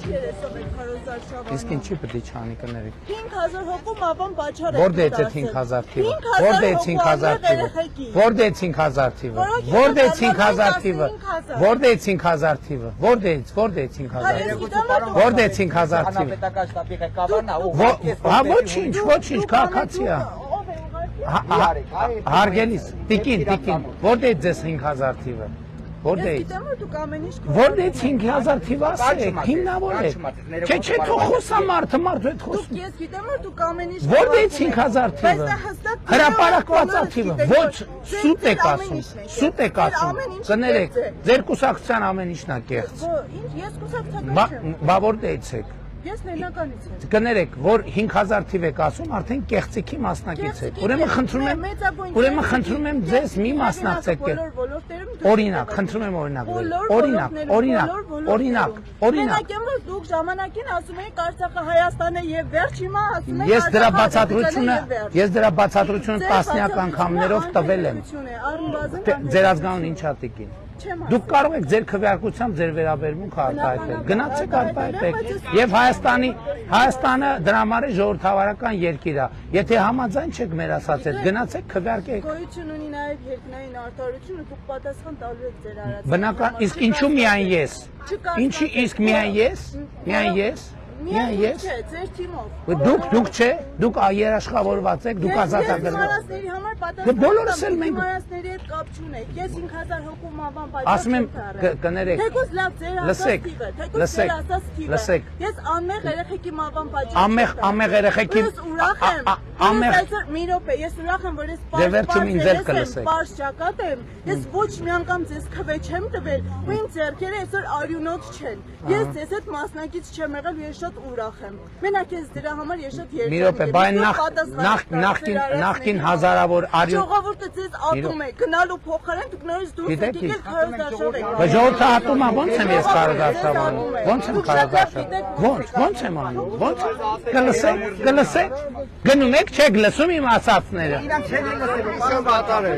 Իսկ ինչի պետք է չանի կներեք։ 5000 հոգու մավան բաչար է։ Որտե՞ց է 5000 թիվը։ Որտե՞ց 5000 թիվը։ Որտե՞ց 5000 թիվը։ Որտե՞ց 5000 թիվը։ Որտե՞ց 5000 թիվը։ Որտե՞ց 5000 թիվը։ Հա ոչինչ, քաղաքացի է։ Հարգելիս, տիկին, որտե՞ց ձեզ 5000 թիվը։ Որտե՞ց։ Որտե՞ց 5000 թիվը ասեք, հիմնավորեք։ Չէ, թող խոսա մարդը հետ խոսում։ Ես գիտեմ որ դուք ամեն ինչ Որտե՞ց 5000 թիվը։ Հրապարակված է թիվը։ Ոչ, սուտ եք ասում։ Կներեք, ձեր կուսակցության ամեն ինչն է կեղծ։ Ինչ ես կուսակցական չեմ։ Բա որտե՞ց եք։ Ես ներնականից եմ։ Կներեք, որ 5000 թիվ եք ասում, արդեն կեղծիքի մասնակից եք։ Ուրեմն խնդրում եմ ձեզ մի մասնակցեք։ Օրինակ, խնդրում եմ օրինակ։ Մենակ եմ որ դուք ժամանակին ասում եք Արցախը Հայաստան է եւ վերջ հիմա ասում եք Ես դրա բացատրությունը տասնյակ անգամներով տվել եմ։ Ձեր ազգանուն ինչա տիկին։ Դուք կարող եք ձեր քվեարկությամբ ձեր վերաբերմունքը արտահայտել։ Գնացեք արտահայտեք։ Եվ Հայաստանը դրա համար է ժողովրդավարական երկիր է։ Եթե համաձայն չեք մեր ասած հետ, գնացեք քվեարկեք։ Գոյություն ունի նաև երկնային արտարությունը, դուք պատասխան տալու եք ձեր արած։ Բնական, իսկ ինչու միայն ես։ Ինչի իսկ միայն ես։ Միայն ես։ Չէ, ձեր թիմով։ Դուք չէ, դուք երաշխավորված եք, դուք ազատագրված։ Մարասների համար պատասխան։ Բոլորս էլ մենք Մարասների հետ կապ չունեք։ Ես 5000 հոգու մավան պատասխան։ Ասում եմ, կներեք։ Թեկուզ լավ ձեր ասած թիվը, թեկուզ ձեր ասած թիվը։ Ես անմեղ երեխեքի մավան պատասխան։ Անմեղ երեխեքի Ես ուրախ եմ։ Մի րոպե, ես ուրախ եմ, որ ես պարզ ճակատ եմ։ Ես ոչ մի անգամ ձեզ քվե չեմ տվել, ու իմ ձեռքերը այսօր արյունոտ չեն։ Ես ձեզ հետ մասնակից չեմ եղել, ես շատ ուրախ եմ։ Մենակ ես դրա համար ես շատ Մի րոպե, բայց նախքին հազարավոր արյուն Ժողովուրդը ձեզ ատում է, գնալու փոխարեն դուք նորից դուրս եք եկել քարոզարշավ եք։ Բայց ժողովուրդը ատում է, ո՞նց եմ ես քարոզարշավ անում։ Ո՞նց եմ քարոզարշավ։ Ո՞նց եմ անում։ Ո՞նց։ Կլսեք։ Գնում եք, չեք լսում իմ ասածները։ Իրանք չեն լսել, պարոն Բատարեվ։